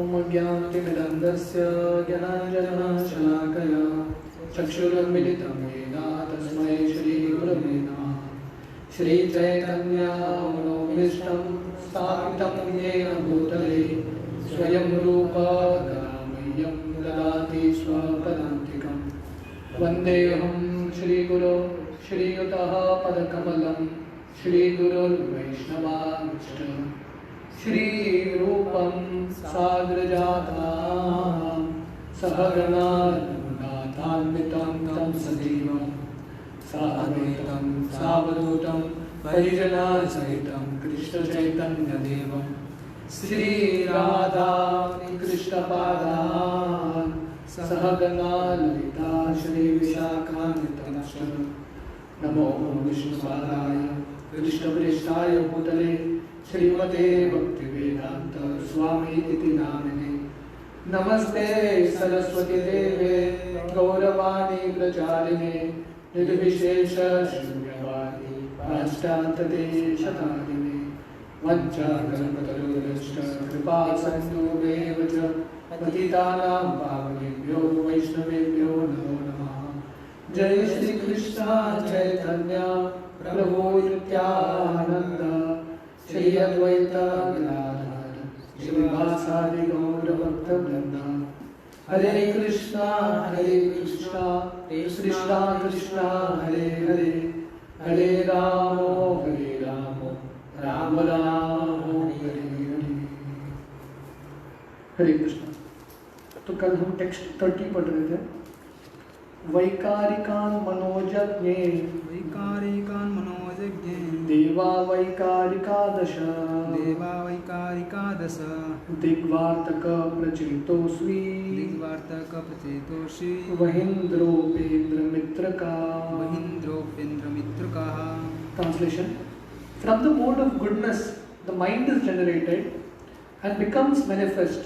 ओम ज्ञानतिमिरन्धस्य ज्ञानाञ्जनशलाकया चक्षुरुन्मिलितं येन तस्मै श्रीगुरवे नमः। श्रीचैतन्यमनोभीष्टं स्थापितं येन भूतले स्वयं रूपा कलामह्यं ददाति स्वपदान्तिकं। वन्देऽहं श्रीगुरो श्रीयुतः पदकमलं श्रीगुरुर्वैष्णवांश्च श्रीरूपं साग्रजातं सहगणा रघुनाथान्वितं तं सजीवं साद्वैतं सावधूतं परिजनसहितं कृष्णचैतन्यदेवं श्रीराधा कृष्णपादान् सहगणा ललिता श्रीविशाखान्वितंश्च। नमो विष्णुपादाय कृष्णप्रेष्ठाय भूतले श्रीमते भक्तिवेदांत स्वामी इति नामिने। नमस्ते सरस्वती देवे गौरवाणी प्रचारिणे निर्विशेष शून्यवादी पाश्चात्यदेशतारिणे। वञ्चाकल्पतरुश्च कृपा सिन्धुभ्येव च पतितानां पावनेभ्यो वैष्णवेभ्यो नमो नमः। जय श्री कृष्ण चैतन्य प्रभु नित्यानंद श्री अद्वैत गदाधर श्रीवासादि गौर भक्तवृंद। हरे कृष्णा कृष्णा कृष्णा हरे हरे हरे राम राम राम हरे हरे। हरे कृष्ण। तो कल हम टेक्स्ट 30 पढ़ रहे थे। वैकारिकान् मनोजज्ञे देवा वैकारिकादश दिग्वार्तक प्रचेतोस्वी वहीन्द्रोपेन्द्र मित्रका। Translation: From the mode of goodness the mind is generated and becomes manifest,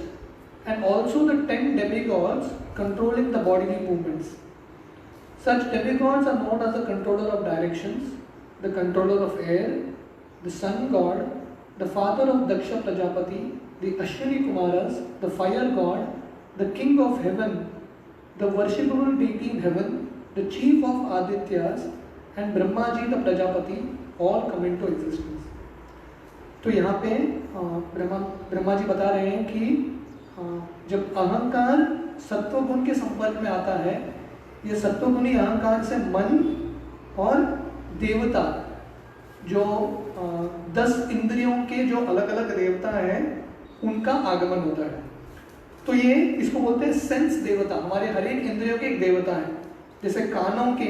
and also the 10 demigods controlling the bodily movements. Such demigods are known as the controller of directions, the controller of air, the sun god, the father of Daksha Prajapati, the Ashwini Kumaras, the fire god, the king of heaven, the worshipable deity in heaven, the chief of Adityas, and Brahmaji the Prajapati all come into existence. तो यहाँ पे ब्रह्मा जी बता रहे हैं कि जब अहंकार सत्वगुण के संपर्क में आता है, ये सत्वगुणी अहंकार से मन और देवता जो 10 इंद्रियों के जो अलग अलग देवता हैं उनका आगमन होता है। तो ये इसको बोलते हैं सेंस देवता। हमारे हर एक इंद्रियों के एक देवता है। जैसे कानों के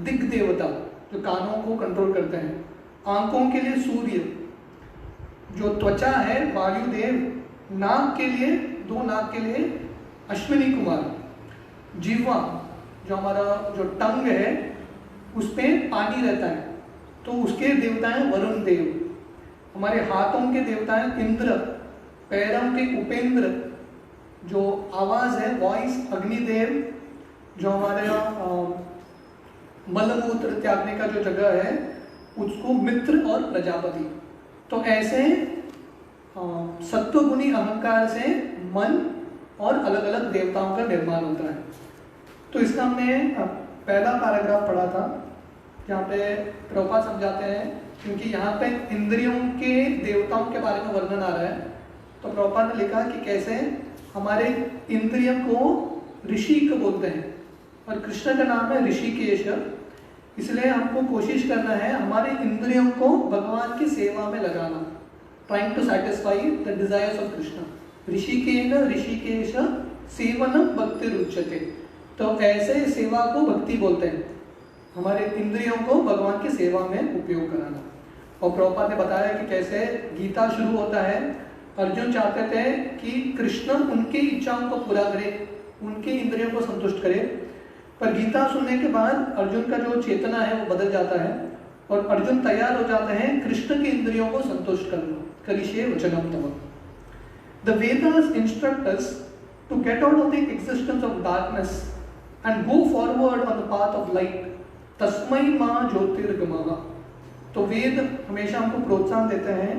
दिग् देवता जो कानों को कंट्रोल करते हैं, आंखों के लिए सूर्य, जो त्वचा है वायुदेव, नाक के लिए 2 नाक के लिए अश्विनी कुमार, जीवा जो हमारा जो टंग है उस पे पानी रहता है तो उसके देवता हैं वरुण देव। हमारे हाथों के देवता हैं इंद्र, पैरों के उपेंद्र, जो आवाज़ है वॉइस अग्निदेव, जो हमारे मलमूत्र त्यागने का जो जगह है उसको मित्र और प्रजापति। तो ऐसे सत्वगुणी अहंकार से मन और अलग अलग देवताओं का निर्माण होता है। तो इसका हमने पहला पैराग्राफ पढ़ा था जहाँ पे प्रभुपाद समझाते हैं, क्योंकि यहाँ पे इंद्रियों के देवताओं के बारे में वर्णन आ रहा है। तो प्रभुपाद ने लिखा कि कैसे हमारे इंद्रियों को ऋषि को बोलते हैं और कृष्ण का नाम है ऋषिकेश। इसलिए हमको कोशिश करना है हमारे इंद्रियों को भगवान की सेवा में लगाना, trying to satisfy the desires of Krishna. Hrishikesh सेवनम भक्ति रुच्यते। तो ऐसे सेवा को भक्ति बोलते हैं, हमारे इंद्रियों को भगवान की सेवा में उपयोग कराना। और प्रभुपाद ने बताया कि कैसे गीता शुरू होता है, अर्जुन चाहते थे कि कृष्ण उनकी इच्छाओं को पूरा करे, उनकी इंद्रियों को संतुष्ट करे, पर गीता सुनने के बाद अर्जुन का जो चेतना है वो बदल जाता है और अर्जुन तैयार हो जाते हैं कृष्ण की इंद्रियों को संतुष्ट करना। करिष्ये वचनम तव। The Vedas instruct us to get out of the existence of darkness and go forward on the path of light. तस्मै माँ ज्योतिर्गमः। तो वेद हमेशा हमको प्रोत्साहन देते हैं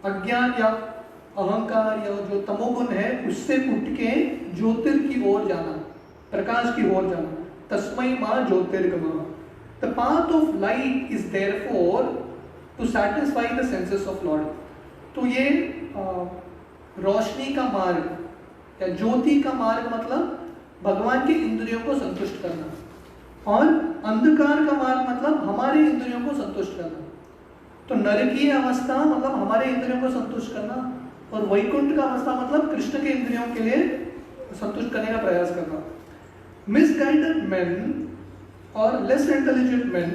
अज्ञान या अहंकार या जो तमोगुण है उससे उठ के ज्योतिर की ओर जाना, प्रकाश की ओर जाना। तस्मै मां ज्योतिर्गमः। The path of light is therefore to satisfy the senses of Lord. तो ये रोशनी का मार्ग या ज्योति का मार्ग मतलब भगवान के इंद्रियों को संतुष्ट करना, और अंधकार का मार्ग मतलब हमारे इंद्रियों को संतुष्ट करना। तो नरकीय अवस्था मतलब हमारे इंद्रियों को संतुष्ट करना, और वैकुंठ का अवस्था मतलब कृष्ण के इंद्रियों के लिए संतुष्ट करने का प्रयास करना। मिसगाइडेड मेन और less intelligent men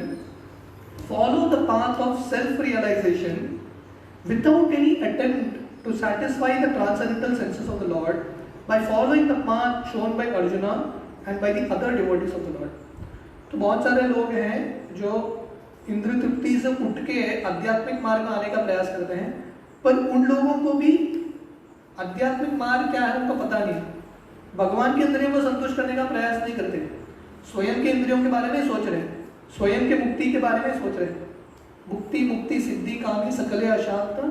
follow the path of self realisation without any attempt to satisfy the transcendental senses of the Lord by following the path shown by Arjuna and by the other devotees of the Lord। तो बहुत सारे लोग हैं जो इंद्रिय तृप्ति से उठ के आध्यात्मिक मार्ग में आने का प्रयास करते हैं, पर उन लोगों को भी आध्यात्मिक मार्ग क्या है उनको पता नहीं। भगवान के इंद्रियों को संतुष्ट करने का प्रयास नहीं करते, स्वयं के इंद्रियों के बारे में सोच रहे, स्वयं के मुक्ति के बारे में सोच रहे। भुक्ति मुक्ति सिद्धि कामी सकले अशांत,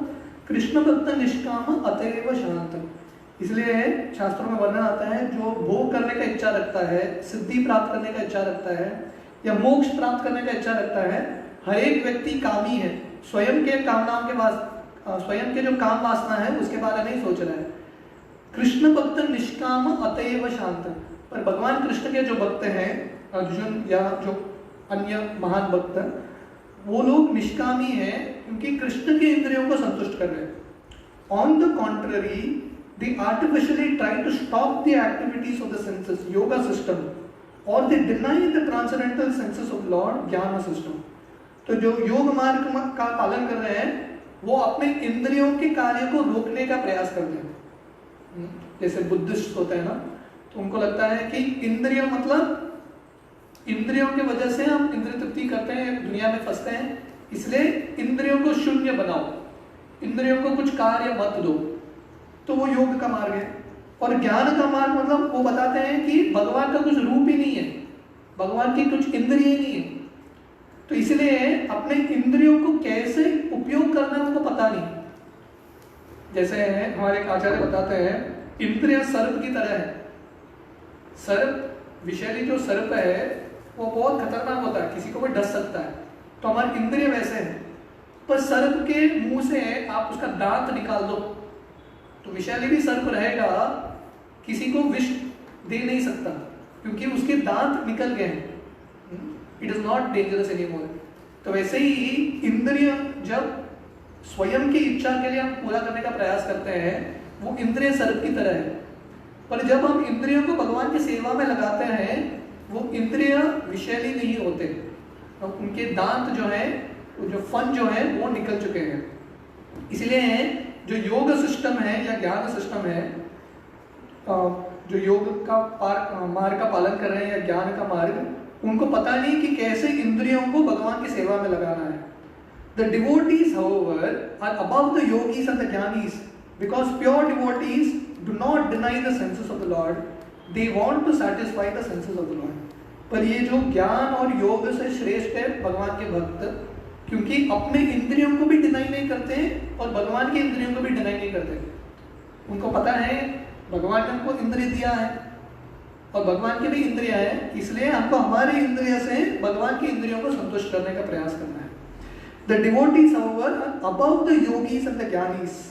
कृष्ण भक्त निष्काम अतएव शांत। इसलिए शास्त्रों में वर्णन आता है जो भोग करने का इच्छा रखता है, सिद्धि प्राप्त करने का इच्छा रखता है या मोक्ष प्राप्त करने का इच्छा रखता है, हर एक व्यक्ति कामी है, स्वयं के कामनाओं के स्वयं के जो काम वासना है उसके बारे में ही सोच रहा है। कृष्ण भक्त निष्काम अतएव शांत। पर भगवान कृष्ण के जो भक्त हैं, अर्जुन या जो अन्य महान भक्त, वो लोग निष्कामी हैं क्योंकि कृष्ण के इंद्रियों को संतुष्ट कर रहे हैं। On the contrary they artificially try to stop the activities of the senses, yoga system, or they deny the transcendental senses of Lord, ज्ञान system। तो जो योग मार्ग का पालन कर रहे हैं वो अपने इंद्रियों के कार्य को रोकने का प्रयास करते हैं। जैसे बुद्धिस्ट होते हैं ना, तो उनको लगता है कि इंद्रिय मतलब इंद्रियों की वजह से हम इंद्रिय तृप्ति करते हैं, दुनिया में फंसते हैं, इसलिए इंद्रियों को शून्य बनाओ, इंद्रियों को कुछ कार्य मत दो। तो वो योग का मार्ग है। और ज्ञान का मार्ग मतलब वो बताते हैं कि भगवान का कुछ रूप ही नहीं है, भगवान की कुछ इंद्रिय ही नहीं है, तो इसलिए अपने इंद्रियों को कैसे उपयोग करना है उनको पता नहीं। जैसे हमारे एक आचार्य बताते हैं, इंद्रिय सर्प की तरह है। सर्प, विषैली जो सर्प है वो बहुत खतरनाक होता है, किसी को भी डस सकता है। तो हमारे इंद्रिय वैसे हैं, पर सर्प के मुंह से आप उसका दांत निकाल दो तो विषैली भी सर्प रहेगा, किसी को विष दे नहीं सकता क्योंकि उसके दांत निकल गए हैं। It is not dangerous anymore. तो वैसे ही इंद्रिय जब स्वयं की इच्छा के लिए हम पूरा करने का प्रयास करते हैं वो इंद्रिय सर्प की तरह है, पर जब हम इंद्रियों को भगवान की सेवा में लगाते हैं वो इंद्रिय विषैली नहीं होते, तो उनके दांत जो है, जो फन जो है वो निकल चुके हैं। इसलिए जो योग सिस्टम है या ज्ञान सिस्टम है, जो योग का मार्ग का पालन कर रहे हैं या ज्ञान का मार्ग, उनको पता नहीं कि कैसे इंद्रियों को भगवान की सेवा में लगाना है। The devotees however are above the yogis and the jnanis because pure devotees do not deny the senses of the Lord, they want to satisfy the senses of the Lord। पर ये जो ज्ञान और योग से श्रेष्ठ है भगवान के भक्त, क्योंकि अपने इंद्रियों को भी डिनाई नहीं करते और भगवान के इंद्रियों को भी डिनाई नहीं करते। उनको पता है भगवान ने हमको इंद्रिय दिया है और भगवान की भी इंद्रियां हैं, इसलिए हमको हमारे इंद्रिय से भगवान की इंद्रियों को संतुष्ट करने का प्रयास करना है। The devotees however are above the yogis and the jnanis।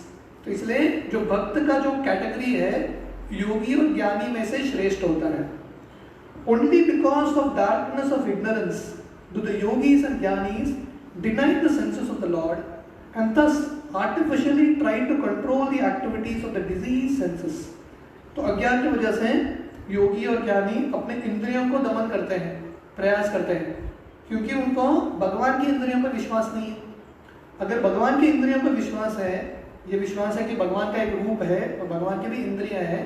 तो इसलिए जो भक्त का जो कैटेगरी है योगी और ज्ञानी में से श्रेष्ठ होता है। Only because of darkness of ignorance do the yogis and jnanis deny the senses of the Lord and thus artificially try to control the activities of the diseased senses। तो अज्ञान की वजह से योगी और ज्ञानी अपने इंद्रियों को दमन करते हैं, प्रयास करते हैं, क्योंकि उनको भगवान की इंद्रियों पर विश्वास नहीं है। अगर भगवान की इंद्रियों पर विश्वास है, ये विश्वास है कि भगवान का एक रूप है और भगवान की भी इंद्रियां हैं,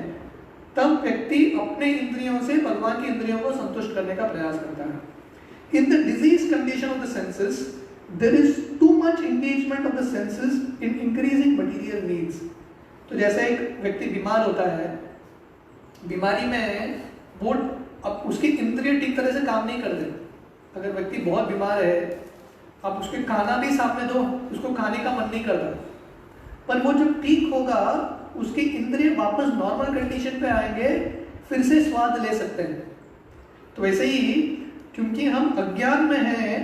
तब व्यक्ति अपने इंद्रियों से भगवान की इंद्रियों को संतुष्ट करने का प्रयास करता है। In the disease condition of the senses there is too much engagement of the senses in increasing material needs. तो जैसे एक व्यक्ति बीमार होता है, बीमारी में वो अब उसकी इंद्रिय ठीक तरह से काम नहीं करते। अगर व्यक्ति बहुत बीमार है, आप उसके खाना भी सामने दो, उसको खाने का मन नहीं करता, पर वो जब ठीक होगा उसके इंद्रिय वापस नॉर्मल कंडीशन पे आएंगे, फिर से स्वाद ले सकते हैं। तो वैसे ही क्योंकि हम अज्ञान में हैं,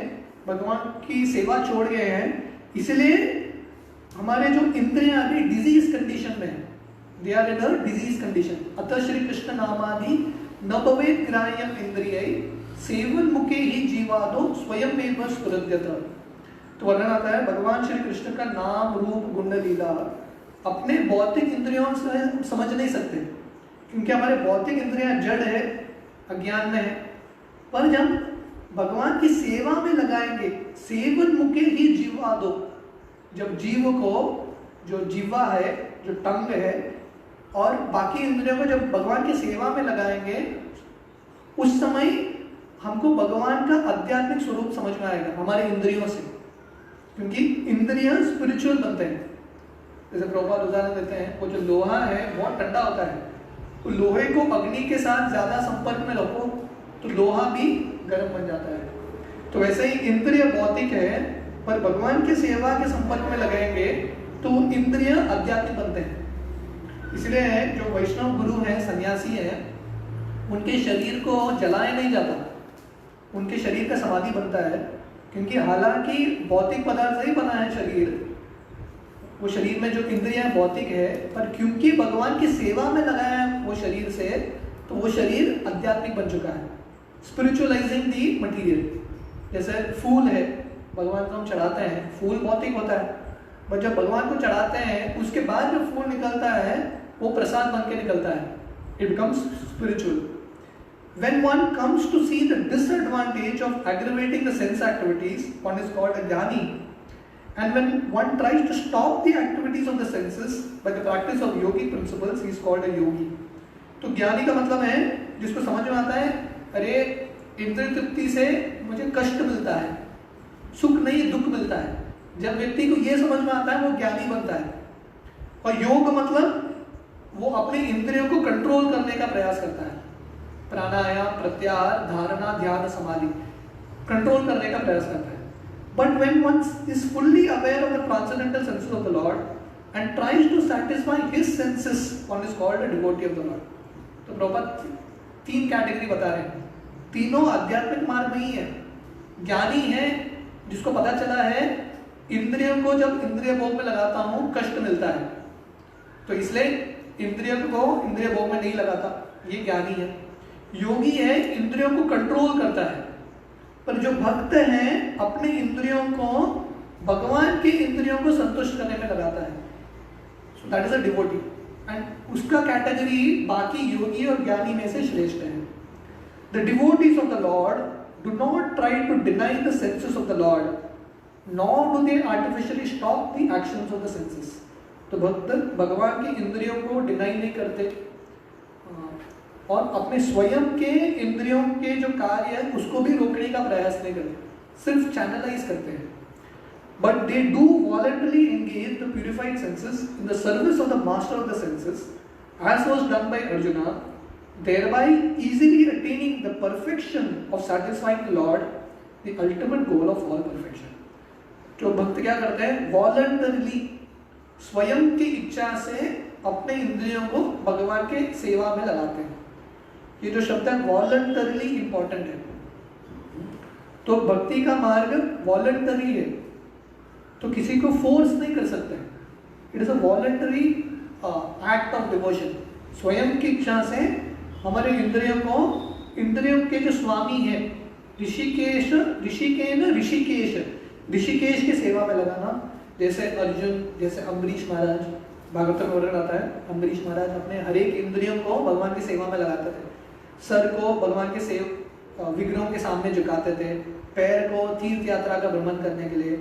भगवान की सेवा छोड़ गए हैं, इसलिए हमारे जो इंद्रियां अभी डिजीज कंडीशन में है, they are in a disease condition. अतः श्री कृष्ण नामादि न भवेत् ग्राह्यम इंद्रियै सेवन मुखे ही जीवादो स्वयं में स्फुरद्यत। तो वर्णन आता है भगवान श्री कृष्ण का नाम रूप गुण लीला अपने भौतिक इंद्रियों से समझ नहीं सकते, क्योंकि हमारे भौतिक इंद्रियां जड़ है, अज्ञान में है। पर जब भगवान की सेवा में लगाएंगे, सेवन मुखे ही जीवादो, जब जीव को, जो जीवा है, जो टंग है और बाकी इंद्रियों को जब भगवान की सेवा में लगाएंगे, उस समय हमको भगवान का आध्यात्मिक स्वरूप समझ में आएगा हमारे इंद्रियों से, क्योंकि इंद्रियां स्पिरिचुअल बनते हैं। जैसे प्रभुपाद उदाहरण देते हैं, वो जो लोहा है बहुत ठंडा होता है, तो लोहे को अग्नि के साथ ज्यादा संपर्क में रखो तो लोहा भी गर्म बन जाता है। तो वैसे ही इंद्रिय भौतिक है, पर भगवान की सेवा के संपर्क में लगाएंगे तो इंद्रिय आध्यात्मिक बनते हैं। इसलिए जो वैष्णव गुरु हैं, सन्यासी हैं, उनके शरीर को जलाया नहीं जाता, उनके शरीर का समाधि बनता है, क्योंकि हालांकि भौतिक पदार्थ से ही बना है शरीर, वो शरीर में जो इंद्रियां भौतिक है, पर क्योंकि भगवान की सेवा में लगाया है वो शरीर से, तो वो शरीर आध्यात्मिक बन चुका है, स्पिरिचुअलाइजिंग दी मटीरियल। जैसे फूल है, भगवान को हम चढ़ाते हैं, फूल भौतिक होता है, पर जब भगवान को चढ़ाते हैं उसके बाद जो फूल निकलता है वो प्रसाद बन के निकलता है, it becomes spiritual. When one comes to see the disadvantage of aggravating the sense activities, one is called a jnani. And when one tries to stop the activities of the senses by the practice of yogic principles, he is called a yogi. तो ज्ञानी का मतलब है जिसको समझ में आता है, अरे इंद्रिय तृप्ति से मुझे कष्ट मिलता है, सुख नहीं दुख मिलता है। जब व्यक्ति को ये समझ में आता है वो ज्ञानी बनता है। और योग मतलब वो अपने इंद्रियों को कंट्रोल करने का प्रयास करता है, प्राणायाम, प्रत्याहार, धारणा, ध्यान, समाधि, कंट्रोल करने का प्रयास करता है। But when one is fully aware of the transcendental senses of the Lord and tries to satisfy his senses, one is called a devotee of the Lord. तो प्रभुपाद तीन कैटेगरी बता रहे हैं, तीनों आध्यात्मिक मार्ग में ही है। ज्ञानी है जिसको पता चला है इंद्रियों को जब इंद्रिय भोग में लगाता हूँ कष्ट मिलता है, तो इसलिए इंद्रियों को इंद्रिय भोग में नहीं लगाता, ये ज्ञानी है। योगी है, इंद्रियों को कंट्रोल करता है। पर जो भक्त हैं अपने इंद्रियों को भगवान के इंद्रियों को संतुष्ट करने में लगाता है, so that is a devotee. And उसका कैटेगरी बाकी योगी और ज्ञानी में से श्रेष्ठ है। The devotees of the Lord do not try to deny the senses of the Lord, nor do they artificially stop the actions of the senses. तो भक्त भगवान की इंद्रियों को डिनाई नहीं करते और अपने स्वयं के इंद्रियों के जो कार्य है उसको भी रोकने का प्रयास नहीं करते, सिर्फ चैनलाइज करते हैं। But they do voluntarily engage the purified senses in the service of the master of the senses, as was done by Arjuna, thereby easily attaining the perfection of satisfying the Lord, the ultimate goal of all perfection. जो भक्त क्या करते हैं, voluntarily स्वयं की इच्छा से अपने इंद्रियों को भगवान के सेवा में लगाते हैं। ये जो शब्द है वॉलंटरली इंपॉर्टेंट है। तो भक्ति का मार्ग वॉलंटरी है, तो किसी को फोर्स नहीं कर सकते। It is a voluntary act of devotion. स्वयं की इच्छा से हमारे इंद्रियों को, इंद्रियों के जो स्वामी है ऋषिकेश, ऋषिकेश की सेवा में लगाना। जैसे अर्जुन, जैसे अम्बरीश महाराज, भागवत में वर्णन आता है, अम्बरीश महाराज अपने हर एक इंद्रियों को भगवान की सेवा में लगाते थे। सर को भगवान के विग्रहों के सामने झुकाते थे, पैर को तीर्थ यात्रा का भ्रमण करने के लिए,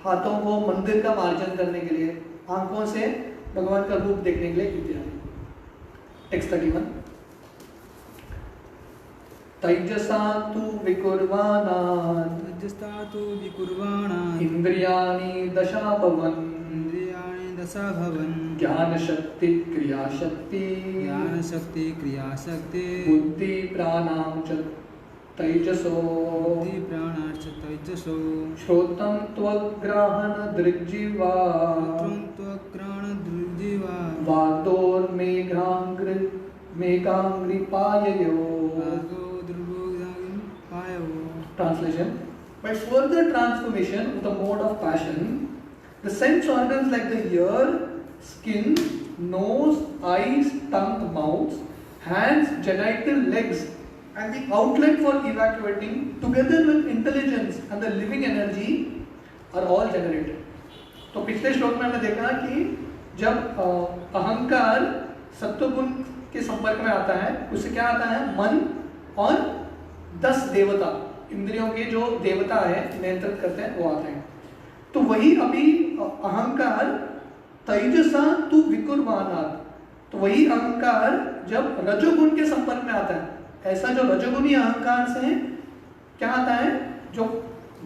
हाथों को मंदिर का मार्जन करने के लिए, आंखों से भगवान का रूप देखने के लिए इत्यादि। टेक्स्ट 31। तैजसा तु विकुर्वाणा इंद्रियाणि दशा भवन् ज्ञान शक्ति क्रियाशक्ति बुद्धि प्राणां च तैजसो श्रोत्रं त्वग्राहन दृग्जिह्वा वाग्दोर मेघांग्रिपाययो. Translation: by further transformation of the mode of passion, the sense organs like the ear, skin, nose, eyes, tongue, mouth, hands, genital, legs, and the outlet for evacuating, together with intelligence and the living energy, are all generated. तो पिछले श्लोक में हमने देखा कि जब अहंकार सत्वगुण के संपर्क में आता है, उससे क्या आता है? मन और 10 देवता, इंद्रियों के जो देवता है नियंत्रित करते हैं, वो आते हैं. तो वही अभी अहंकार तेजसा तु विकुर्वाणात्, तो वही अहंकार जब रजोगुण के संपर्क में आता है, ऐसा जो रजोगुणी अहंकार से क्या आता है? जो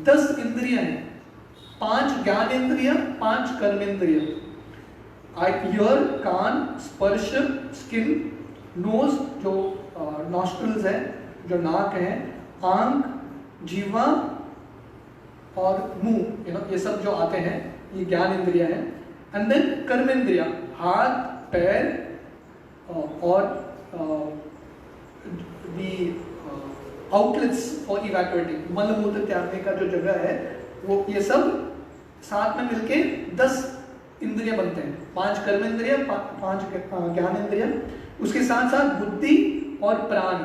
10 इंद्रियां हैं, 5 ज्ञान इंद्रिय, 5 कर्मेंद्रिय, ईयर, कान, स्पर्श, स्किन, नोज जो नॉस्ट्रल्स है, जो नाक है, आंख, जीवा और मुंह, ये सब जो आते हैं, ये ज्ञान इंद्रिया है. एंड देन कर्मेंद्रिया, हाथ, पैर और दी आउटलेट्स फॉर इवैक्यूएटिंग, मलमूत्र त्यागने का जो जगह है, वो ये सब साथ में मिलके 10 इंद्रिय बनते हैं. 5 कर्मेंद्रिय, 5 ज्ञान इंद्रिय, उसके साथ साथ बुद्धि और प्राण,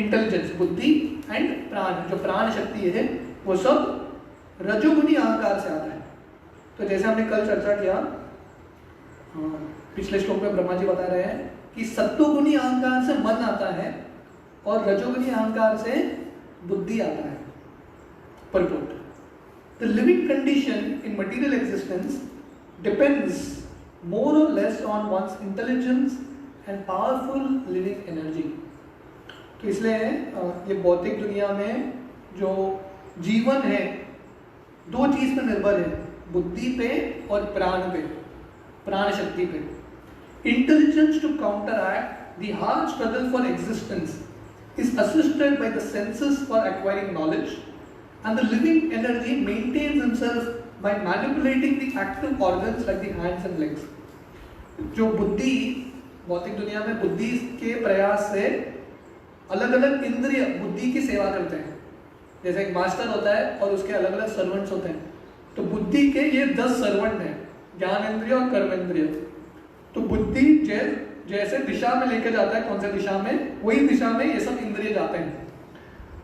इंटेलिजेंस, बुद्धि एंड प्राण, जो प्राण शक्ति है, वो सब रजोगुणी अहंकार से आता है. तो जैसे हमने कल चर्चा किया, पिछले श्लोक में ब्रह्मा जी बता रहे हैं कि सत्वगुणी अहंकार से मन आता है और रजोगुणी अहंकार से बुद्धि आता है. Purport: the living condition in material existence depends more or less on one's intelligence and powerful living energy. तो इसलिए ये भौतिक दुनिया में जो जीवन है, 2 चीज पर निर्भर है, बुद्धि पे और प्राण पे, प्राण शक्ति पे. Intelligence to counteract the hard struggle for existence is assisted by the senses for acquiring knowledge, and the living energy maintains himself by manipulating the active organs like the hands and legs. जो बुद्धि, भौतिक दुनिया में बुद्धि के प्रयास से अलग अलग इंद्रिय बुद्धि की सेवा करते हैं. जैसे एक मास्टर होता है और उसके अलग अलग सर्वेंट्स होते हैं, तो बुद्धि के ये 10 सर्वेंट हैं, ज्ञान इंद्रिय और कर्मेंद्रिय. तो बुद्धि जैसे दिशा में लेके जाता है, कौन से दिशा में, वही दिशा में ये सब इंद्रिय जाते हैं.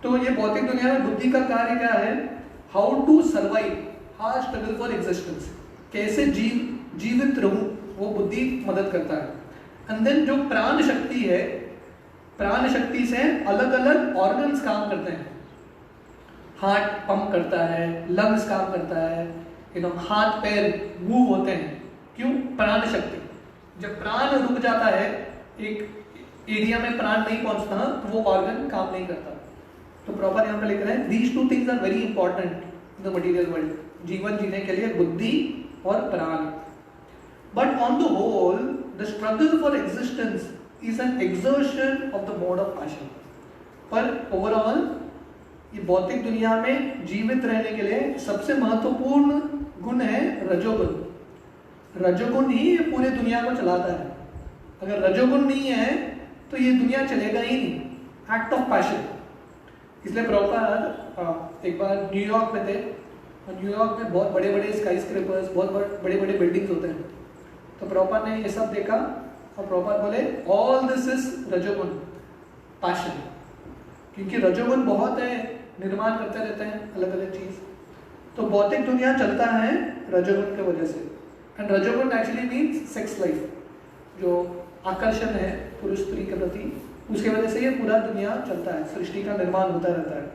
तो ये भौतिक दुनिया में बुद्धि का कार्य क्या है? How to survive, hard struggle for existence, कैसे जीवित रहूं, वो बुद्धि मदद करता है. एंड देन जो प्राण शक्ति है, प्राण शक्ति से अलग अलग ऑर्गन्स काम करते हैं. हार्ट पंप करता है, लंग्स काम करता है, हाथ पैर मूव होते हैं. क्यों? प्राण शक्ति. जब प्राण रुक जाता है, एक एरिया में प्राण नहीं पहुंचता, तो वो ऑर्गन काम नहीं करता. तो प्रॉपर यहाँ पे लिख रहे हैं, these 2 things are very important in the material world. जीवन जीने के लिए बुद्धि और प्राण. But on the whole, the struggle for existence is an exertion of the mode of passion. पर ओवरऑल ये भौतिक दुनिया में जीवित रहने के लिए सबसे महत्वपूर्ण गुण है रजोगुण. रजोगुण ही पूरे दुनिया को चलाता है. अगर रजोगुण नहीं है तो ये दुनिया चलेगा ही नहीं. Act of passion. इसलिए प्रभुपाद एक बार न्यूयॉर्क में थे, और न्यूयॉर्क में बहुत बड़े बड़े स्काई स्क्रैपर्स, बहुत बड़े बड़े बिल्डिंग्स होते हैं. तो प्रभुपाद ने ये सब देखा और प्रभुपाद बोले, ऑल दिस इज रजोगुण, पैशन. क्योंकि रजोगुण बहुत है, निर्माण करते रहते हैं अलग अलग चीज. तो भौतिक दुनिया चलता है रजोगुण की वजह से. एंड रजोगुण एक्चुअली मीन्स सेक्स लाइफ, जो आकर्षण है पुरुष स्त्री के प्रति, उसके वजह से ये पूरा दुनिया चलता है, सृष्टि का निर्माण होता रहता है.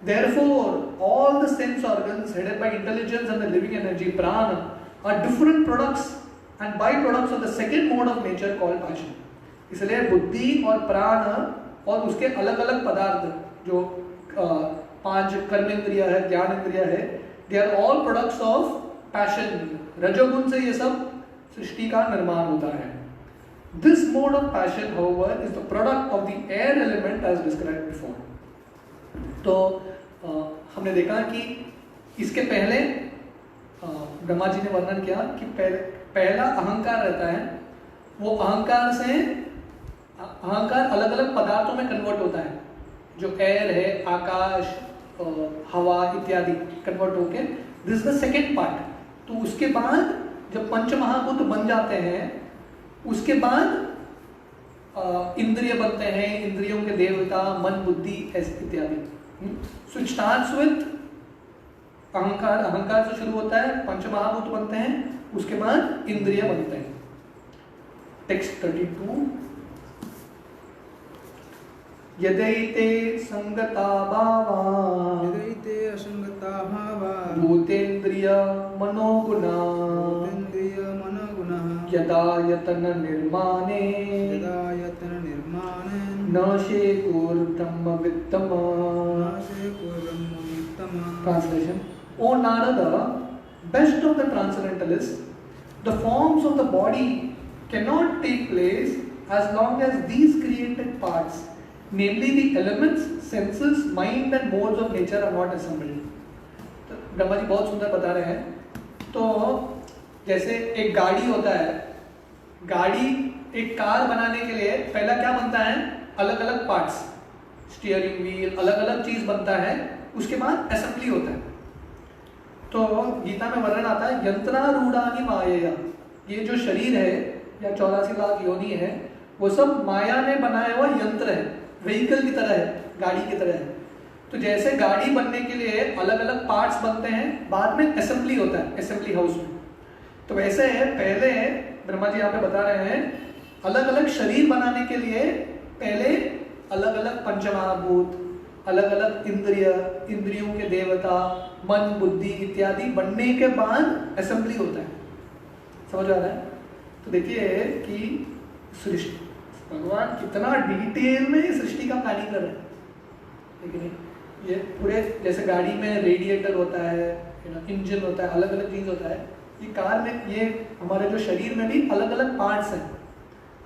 Therefore, all the sense organs headed by intelligence and the living energy, prana, are different products and byproducts of the second mode of nature called passion. इसलिए बुद्धि और प्राण और उसके अलग अलग पदार्थ, जो 5 कर्मेंद्रिय है, ज्ञान इंद्रिय है, they are all products of passion. रजोगुण से ये सब सृष्टि का निर्माण होता है. This mode of passion, however, is the product of the air element as described before. तो हमने देखा कि इसके पहले ब्रह्मा जी ने वर्णन किया कि पहले पहला अहंकार रहता है, वो अहंकार अलग अलग पदार्थों में कन्वर्ट होता है, जो एयर है, आकाश, हवा इत्यादि कन्वर्ट होके, this is the second part. तो उसके बाद जब पंच महाभूत बन जाते हैं, उसके बाद इंद्रिय बनते हैं, इंद्रियों के देवता, मन, बुद्धि इत्यादि। सो इट स्टार्ट्स विथ अहंकार, अहंकार से शुरू होता है, पंच महाभूत बनते हैं, उसके बाद इंद्रिय बनते हैं। टेक्स्ट 32, यदैते संगता भावा भूतेन्द्रिय मनोगुणा यदायतन निर्माणे न शेकुर्ब्रह्म वित्तम। Translation: O Narada, best of the transcendentalists, the forms of the body cannot take place as long as these created parts, namely the elements, senses, mind and modes of nature are not assembled. तो ब्रह्मा जी बहुत सुंदर बता रहे हैं। तो जैसे एक गाड़ी होता है, गाड़ी एक कार बनाने के लिए पहला क्या बनता है? अलग अलग पार्ट्स, स्टीयरिंग व्हील, अलग अलग चीज बनता है, उसके बाद असेंबली होता है। तो गीता में वर्णन आता है, यंत्रारूढ़ानि मायया, ये जो शरीर है या 84 लाख योनि है, वो सब माया ने बनाया हुआ यंत्र है, व्हीकल की तरह है, गाड़ी की तरह है। तो जैसे गाड़ी बनने के लिए अलग अलग पार्ट्स बनते हैं, बाद में असेंबली होता है असेंबली हाउस में। तो वैसे पहले ब्रह्मा जी यहाँ पे बता रहे हैं, अलग अलग शरीर बनाने के लिए पहले अलग अलग पंचमहाभूत, अलग अलग इंद्रियों के देवता, मन, बुद्धि इत्यादि बनने के बाद असेंबली होता है। समझ आ रहा है? तो देखिए कि सृष्टि, भगवान कितना डिटेल में सृष्टि का प्लानिंग कर रहे हैं, ठीक है? ये पूरे जैसे गाड़ी में रेडिएटर होता है, इंजन होता है, अलग अलग चीज होता है, ये कार में, ये हमारे जो शरीर में भी अलग अलग पार्ट्स हैं,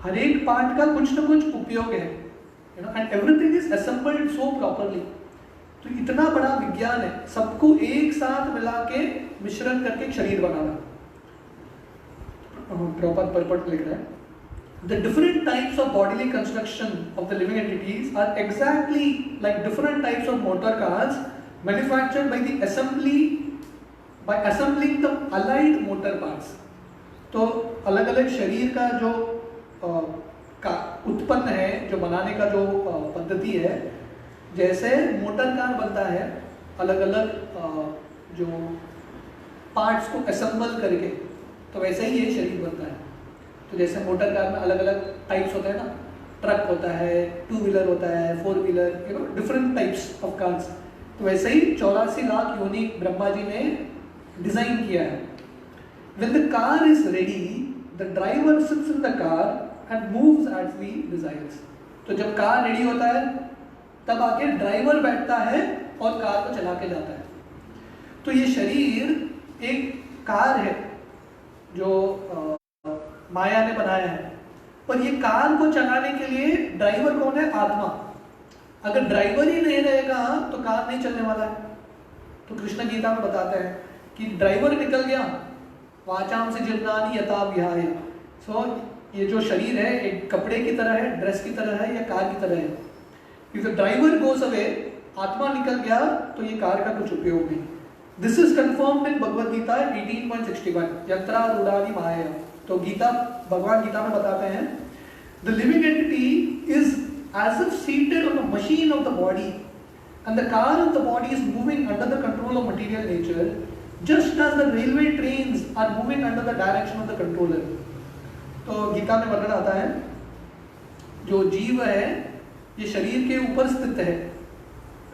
हर एक पार्ट का कुछ ना कुछ उपयोग है, and everything is assembled so properly. तो इतना बड़ा विज्ञान है, सबको एक साथ मिला के मिश्रण करके एक शरीर बनाना। प्रॉपर परपट लिख रहा है, the different types of bodily construction of the living entities are exactly like different types of motor cars manufactured by the assembling the allied motor parts. तो अलग अलग शरीर का जो उत्पन्न है, जो बनाने का जो पद्धति है, जैसे मोटर कार बनता है अलग अलग जो पार्ट्स को असेंबल करके, तो वैसे ही ये शरीर बनता है। तो जैसे मोटर कार में अलग अलग टाइप्स होते हैं ना, ट्रक होता है, 2 व्हीलर होता है, 4 wheeler, different types of cars. तो वैसे ही 84 लाख योनि ब्रह्मा जी ने डिजाइन किया है। When the car is ready, the driver sits in the car and moves as he desires. तो जब कार रेडी होता है, तब आके ड्राइवर बैठता है और कार को चला के जाता है। तो ये शरीर एक कार है जो माया ने बनाया है, पर ये कार को चलाने के लिए ड्राइवर कौन है? आत्मा। अगर ड्राइवर ही नहीं रहेगा तो कार नहीं चलने वाला है। तो कृष्ण गीता में बताते हैं कि ड्राइवर निकल गया, वाचाम से जीर्णानि यथा विहाय। सो ये जो शरीर है एक कपड़े की तरह है, ड्रेस की तरह है या कार की तरह है। If the driver goes away, आत्मा निकल गया, तो ये कार का कुछ उपयोग नहीं। This is confirmed in Bhagavad Gita 18.61, यंत्रारूढ़ानि माया। तो भगवान गीता में बताते हैं, the living entity is as if seated on the machine of the body and the car of the body is moving under the control of material nature, just as the railway trains are moving under the direction of the controller. तो गीता में वर्णन आता है, जो जीव है ये शरीर के ऊपर स्थित है,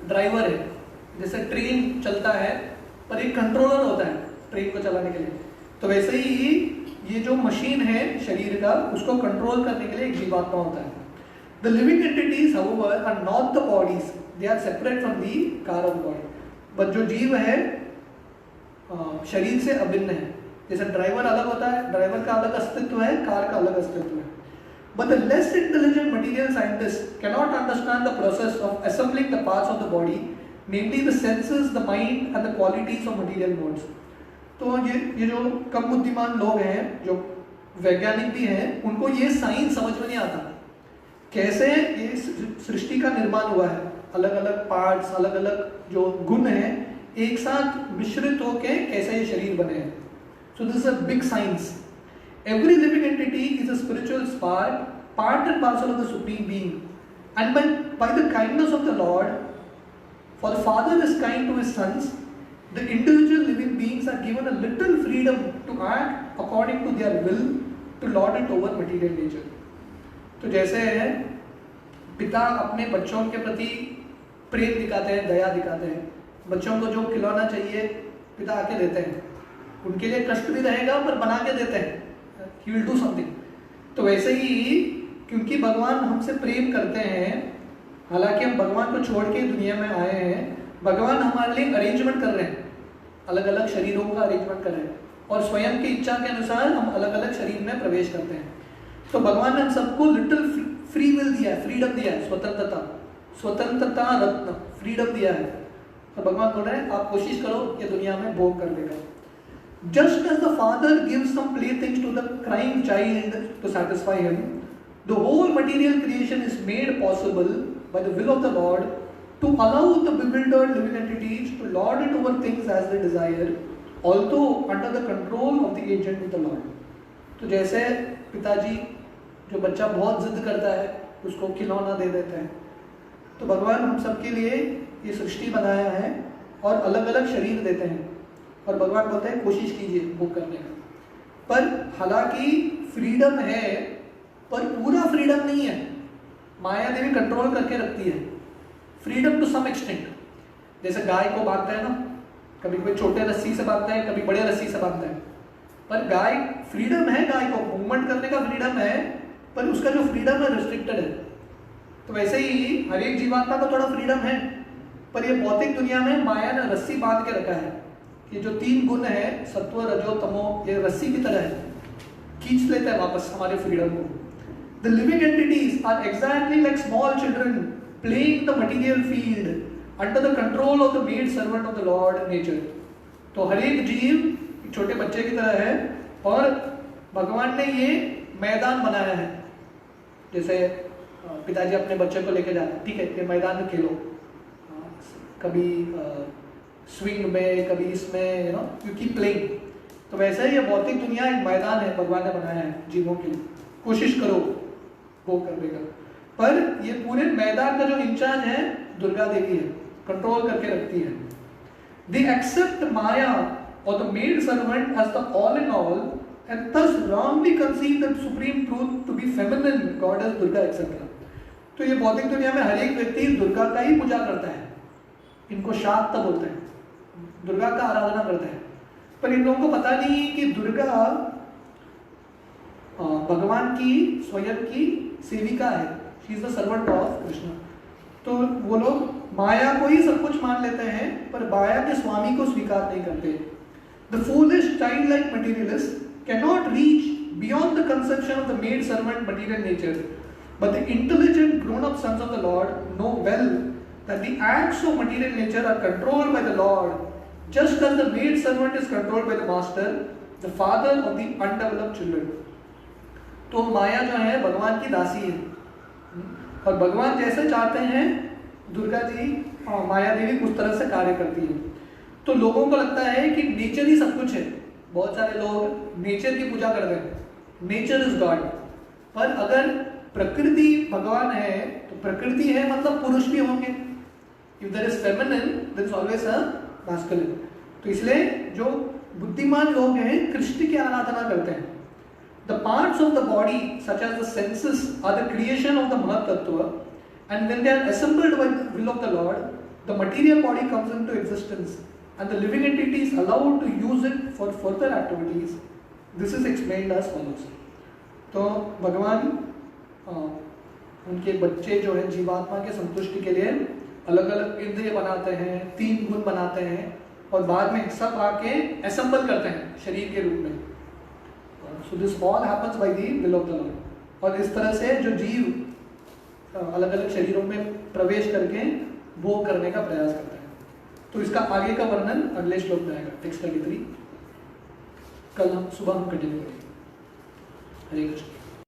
ड्राइवर है। जैसे ट्रेन चलता है पर एक कंट्रोलर होता है ट्रेन को चलाने के लिए, तो वैसे ही ये जो मशीन है शरीर का, उसको कंट्रोल करने के लिए एक जीवात्मा होता है। The living entities however are not the bodies, they are separate from the car of body. But जो जीव है शरीर से अभिन्न है। जैसे ड्राइवर अलग होता है, ड्राइवर का अलग अस्तित्व है, कार का अलग अस्तित्व है। But the less intelligent material scientists cannot understand the process of assembling the parts of the body, namely the senses, the mind and the qualities of material modes. तो ये जो कम बुद्धिमान लोग हैं, जो वैज्ञानिक भी हैं, उनको ये साइंस समझ में नहीं आता कैसे ये सृष्टि का निर्माण हुआ है। अलग अलग पार्ट्स, अलग अलग जो गुण हैं एक साथ मिश्रित होके कैसे ये शरीर बने हैं। So this is a big science. Every living entity is a spiritual spark, part and parcel of the supreme being, and by the kindness of the Lord, for the Father is kind to his sons, the individual living beings are given a little freedom to act according to their will, to lord it over material nature. तो जैसे पिता अपने बच्चों के प्रति प्रेम दिखाते हैं, दया दिखाते हैं, बच्चों को जो खिलौना चाहिए पिता आके देते हैं, उनके लिए कष्ट भी रहेगा पर बना के देते हैं, he will do something। तो वैसे ही क्योंकि भगवान हमसे प्रेम करते हैं, हालांकि हम भगवान को छोड़ के दुनिया में आए हैं, भगवान हमारे लिए अरेंजमेंट कर रहे हैं, अलग अलग शरीरों का अरेंजमेंट कर रहे हैं, और स्वयं की इच्छा के अनुसार हम अलग अलग शरीर में प्रवेश करते हैं। तो भगवान ने हम सबको लिटिल फ्री विल दिया है, फ्रीडम दिया है, स्वतंत्रता रत्न, फ्रीडम दिया है। तो भगवान बोल रहे हैं आप कोशिश करो ये दुनिया में भोग कर लेगा। Just as the father gives some playthings to the crying child to satisfy him, the whole material creation is made possible by the will of the Lord to allow the bewildered living entities to lord it over things as they desire, although under the control of the agent of the Lord। तो जैसे पिताजी जो बच्चा बहुत जिद करता है उसको खिलौना दे देते हैं, तो भगवान हम सबके लिए ये सृष्टि बनाया है और अलग अलग शरीर देते हैं, और भगवान बोलते हैं कोशिश कीजिए वो करने का। पर हालांकि फ्रीडम है पर पूरा फ्रीडम नहीं है, माया देवी कंट्रोल करके रखती है। फ्रीडम टू सम एक्सटेंट, जैसे गाय को बांधते हैं ना, कभी कभी छोटे रस्सी से बांधते हैं, कभी बड़े रस्सी से बांधते हैं, पर गाय फ्रीडम है, गाय को मूवमेंट करने का फ्रीडम है, पर उसका जो फ्रीडम है रिस्ट्रिक्टेड है। तो वैसे ही हर एक जीवात्मा को थोड़ा फ्रीडम है, पर ये भौतिक दुनिया में माया ने रस्सी बांध के रखा है। ये जो तीन गुण है सत्व रजो तमो, ये रस्सी की तरह है, खींच लेते हैं वापस हमारे फ्रीडम को। The living entities are exactly like small children playing the material field under the control of the maid servant of the Lord nature। तो हर एक जीव छोटे बच्चे की तरह है, और भगवान ने ये मैदान बनाया है। जैसे पिताजी अपने बच्चे को लेके जाते हैं, ठीक है ये मैदान में खेलो, कभी स्विंग में, कभी इसमें, यू कीप प्लेइंग। तो वैसे ही ये भौतिक दुनिया एक मैदान है, भगवान ने बनाया है जीवों के लिए, कोशिश करो वो कर देगा। पर ये पूरे मैदान का जो इंचार्ज है दुर्गा देवी है, कंट्रोल करके रखती है। They accept Maya or the maid servant as the all in all, and thus wrongly conceive the supreme truth to be feminine goddess Durga etc। तो ये भौतिक दुनिया में हर एक व्यक्ति दुर्गा का ही पूजा करता है, इनको शाक्त बोलते हैं, दुर्गा का आराधना करते हैं, पर इन लोगों को पता नहीं कि दुर्गा भगवान की स्वयं की सेविका है, she is the servant of Krishna. तो वो लोग माया को ही सब कुछ मान लेते हैं, पर माया के स्वामी को स्वीकार नहीं करते। The foolish child like materialist cannot reach beyond the conception of the maid servant material nature, but the intelligent grown up sons of the Lord know well that the acts of material nature are controlled by the Lord, just as the maid servant is controlled by the master, the father of the undeveloped children। तो माया जो है भगवान की दासी है, और भगवान जैसे चाहते हैं दुर्गा जी माया देवी उस तरह से कार्य करती है। तो लोगों को लगता है कि नेचर ही सब कुछ है, बहुत सारे लोग नेचर की पूजा करते हैं, नेचर इज गॉड। पर अगर प्रकृति भगवान है तो प्रकृति है मतलब पुरुष भी होंगे, if there is feminine there is always a masculine। तो इसलिए जो बुद्धिमान लोग हैं कृष्ण की आराधना करते हैं। The parts of the body such as the senses are the creation of the Mahat Tattva, and when they are assembled by the will of the Lord, the material body comes into existence and the living entity is allowed to use it for further activities। This is explained as follows। तो भगवान उनके बच्चे जो है जीवात्मा के संतुष्टि के लिए अलग अलग इंद्रिय बनाते हैं, तीन गुण बनाते हैं, और बाद में सब आके असेंबल करते हैं शरीर के रूप में। So this all happens by the will of the Lord. और इस तरह से जो जीव अलग अलग शरीरों में प्रवेश करके भोग करने का प्रयास करते हैं। तो इसका आगे का वर्णन अगले श्लोक में आएगा, टेक्स्ट 33। कल हम सुबह कंटिन्यू करेंगे। हरे कृष्ण।